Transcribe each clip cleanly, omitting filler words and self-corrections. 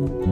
Greetings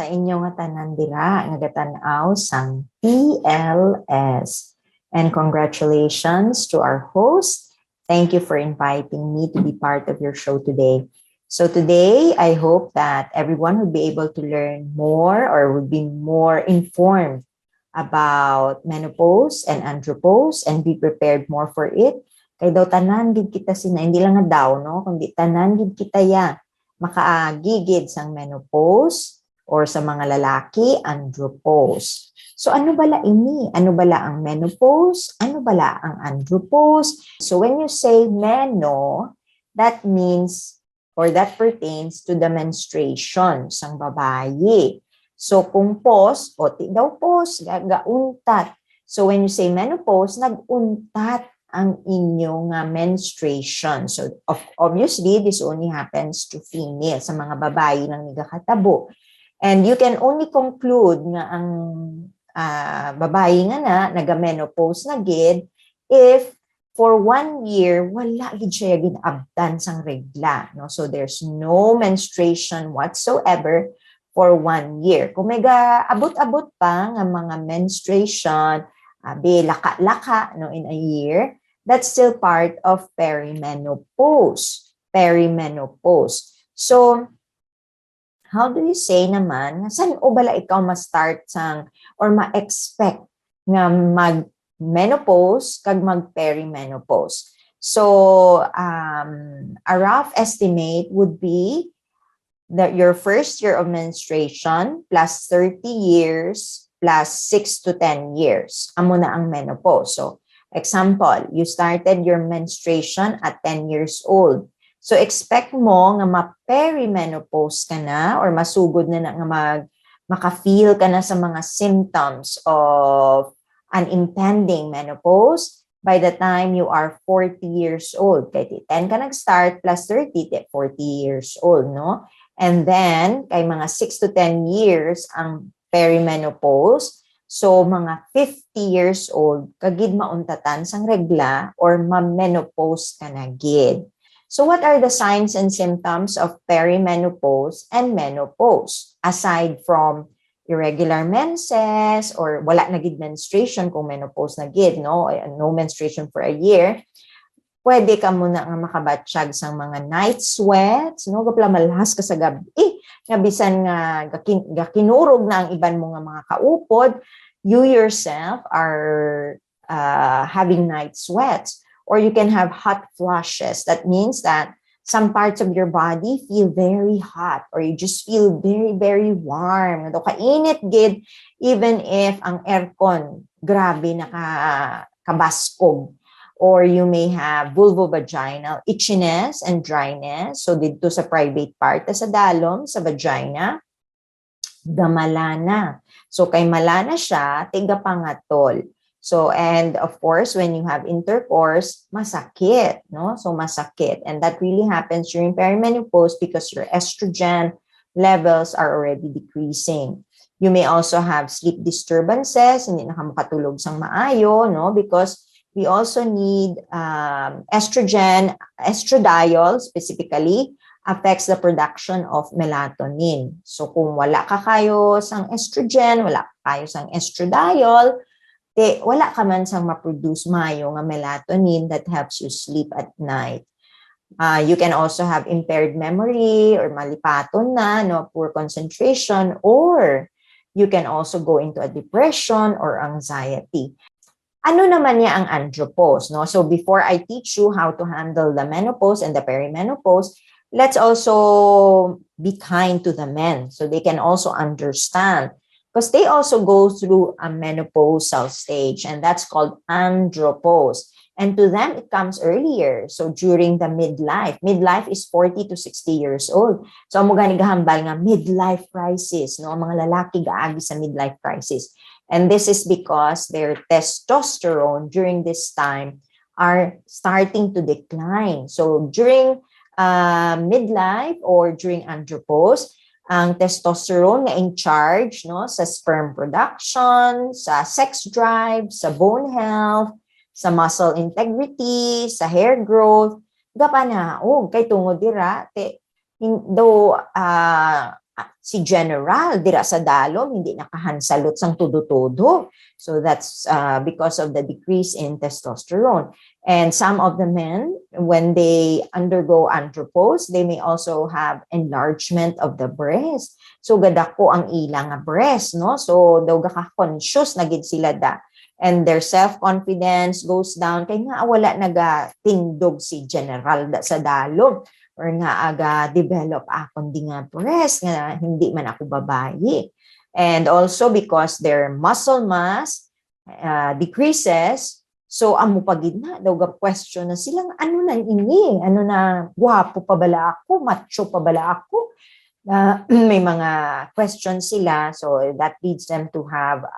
sa inyong tanan dira nga gatan-aw sang PLS. And congratulations to our host. Thank you for inviting me to be part of your show today. So today, I hope that everyone will be able to learn more or will be more informed about menopause and andropause and be prepared more for it. Kay daw tanan gid kita sina, hindi lang nga daw, no? Kundi tanan gid kita ya makaagigid sang menopause or sa mga lalaki, andropause. So ano bala ini? Ano bala ang menopause? Ano bala ang andropause? So when you say meno, that means or that pertains to the menstruation sang babayi. So kung pause, o ti daw pause, gauntat. So when you say menopause, naguntat ang inyong menstruation. So, obviously, this only happens to female, sa mga babae lang nagakatabo. And you can only conclude nga ang babae nga na, naga-menopause na gid, if for 1 year, wala gid siya ginabdan sang regla. No? So, there's no menstruation whatsoever for 1 year. Kung may abot-abot pa nga mga menstruation, laka-laka no, in a year, that's still part of perimenopause. Perimenopause. So, how do you say naman, saan o bala ikaw ma-start sang or ma-expect nga mag-menopause kag mag-perimenopause? So, a rough estimate would be that your first year of menstruation plus 30 years plus 6 to 10 years. Amo na ang menopause. So, example, you started your menstruation at 10 years old. So, expect mo nga ma-perimenopause ka na or masugod na nga maka-feel ka na sa mga symptoms of an impending menopause by the time you are 40 years old. Kaya 10 ka nag-start plus 30, 40 years old, no? And then, kay mga 6 to 10 years ang perimenopause. So, mga 50 years old, kagid mauntatan sang regla or ma-menopause ka na gid. So, what are the signs and symptoms of perimenopause and menopause? Aside from irregular menses or wala na gid menstruation kung menopause na gid, no? No menstruation for a year. Pwede ka muna nga makabatsyag sang mga night sweats, no? Gapla malhas ka sa gabi. Nga bisan nga gakinurog na ang iban mo nga mga kaupod, you yourself are having night sweats. Or you can have hot flushes. That means that some parts of your body feel very hot or you just feel very, very warm. Kainit gid, even if ang aircon grabe nakabaskog. Or you may have vulvovaginal itchiness and dryness. So dito sa private part, sa dalom, sa vagina, gamalana. So kay malana siya, tiga pangatol. So, and of course, when you have intercourse, masakit, no? So masakit. And that really happens during perimenopause because your estrogen levels are already decreasing. You may also have sleep disturbances, hindi na ka makatulog sang maayo, no? Because we also need estrogen, estradiol specifically, affects the production of melatonin. So kung wala ka kayo sang estrogen, wala ka kayo sang estradiol, wala ka man sang ma-produce mayo nga melatonin that helps you sleep at night. You can also have impaired memory or malipaton na, no, poor concentration, or you can also go into a depression or anxiety. Ano naman niya ang andropause, no? So before I teach you how to handle the menopause and the perimenopause, let's also be kind to the men so they can also understand because they also go through a menopausal stage and that's called andropause. And to them, it comes earlier. So during the midlife. Midlife is 40 to 60 years old. So amo gani gahambal nga midlife crisis, no? Ang mga lalaki gaagi sa midlife crisis. And this is because their testosterone during this time are starting to decline. So during midlife or during andropause, ang testosterone na in charge, no, sa sperm production, sa sex drive, sa bone health, sa muscle integrity, sa hair growth, gapanaog kay tungod dira though si general dira sa dalom hindi nakahansalot sang tudo-tudo. So that's because of the decrease in testosterone. And some of the men, when they undergo andropause, they may also have enlargement of the breast. So gadako ang ilang nga breast, no? So daw gaka-conscious na gid sila da. And their self-confidence goes down kay nga wala nagatindog si general da sa dalom or nga aga develop akon di nga breast nga hindi man ako babayi. And also because their muscle mass decreases, so amo pagid na daw ga question na silang ano na ini, ano na gwapo pa bala ako, macho pa bala ako. May mga questions sila, so that leads them to have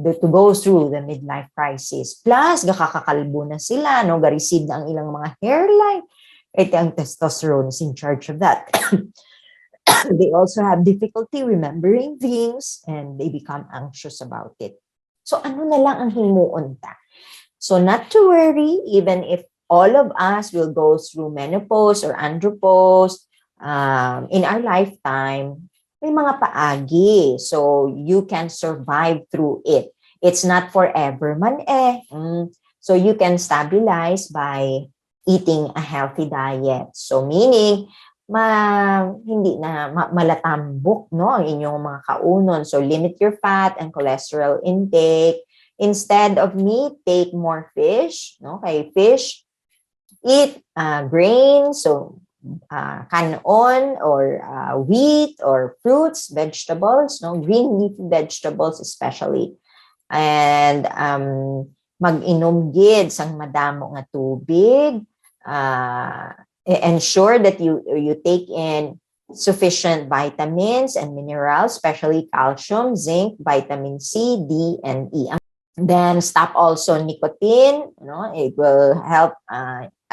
to go through the midlife crisis. Plus gakakakalbo na sila, no, ga-receive na ang ilang mga hairline. Ito ang testosterone is in charge of that. They also have difficulty remembering things and they become anxious about it. So ano na lang ang himuon ta? So not to worry, even if all of us will go through menopause or andropause in our lifetime, may mga paagi. So you can survive through it. It's not forever man eh. So you can stabilize by eating a healthy diet. So meaning, hindi na malatambok, no, ang inyong mga kaunon. So limit your fat and cholesterol intake. Instead of meat, take more fish, no? Kay fish, eat grains, so kanon or wheat or fruits, vegetables, no, green leafy vegetables especially. And mag-inom gid sang madamo nga tubig. Ensure that you take in sufficient vitamins and minerals, especially calcium, zinc, vitamin C, D, and E. Then stop also nicotine. You know, it will help.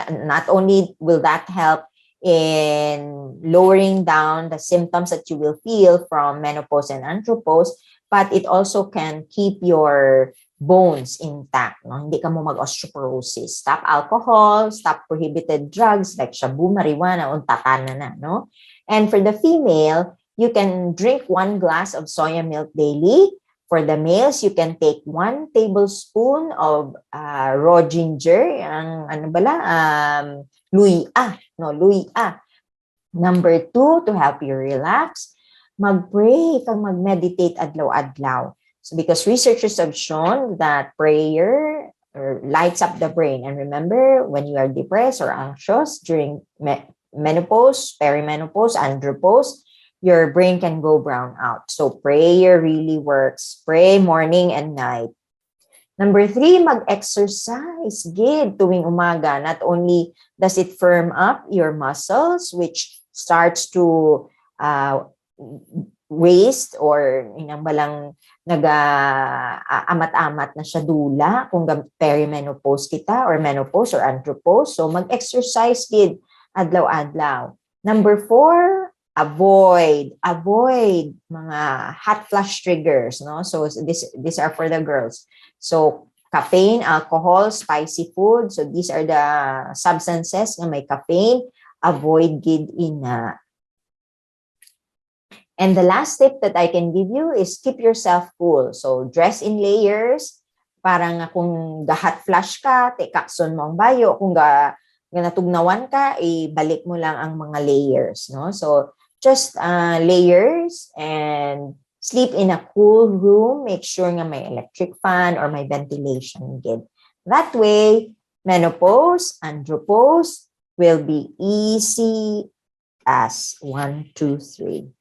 Not only will that help in lowering down the symptoms that you will feel from menopause and andropause, but it also can keep your bones intact, no? Hindi ka mo mag-osteoporosis. Stop alcohol, stop prohibited drugs like shabu, marijuana, untatana na, no? And for the female, you can drink 1 glass of soya milk daily. For the males, you can take 1 tablespoon of raw ginger, ang ano bala, luya, no, luya. Number 2, to help you relax, mag-pray kang mag-meditate adlaw-adlaw. So because researchers have shown that prayer lights up the brain. And remember, when you are depressed or anxious during menopause, perimenopause, andropause, your brain can go brown out. So prayer really works. Pray morning and night. Number 3, mag-exercise. Gid tuwing umaga. Not only does it firm up your muscles, which starts to waste or inambalang amat-amat na siya dula kung perimenopause kita or menopause or andropause. So mag-exercise gid adlaw-adlaw. Number 4, avoid mga hot flash triggers, no? So these are for the girls. So caffeine, alcohol, spicy food. So these are the substances na may caffeine. Avoid gid ina. And the last tip that I can give you is keep yourself cool. So dress in layers. Parang kung gahat flash ka, tekakson mo ang bayo. Kung natugnawan ka, ibalik mo lang ang mga layers, no? So just layers and sleep in a cool room. Make sure nga may electric fan or may ventilation gid. That way, menopause, andropause will be easy as 1, 2, 3.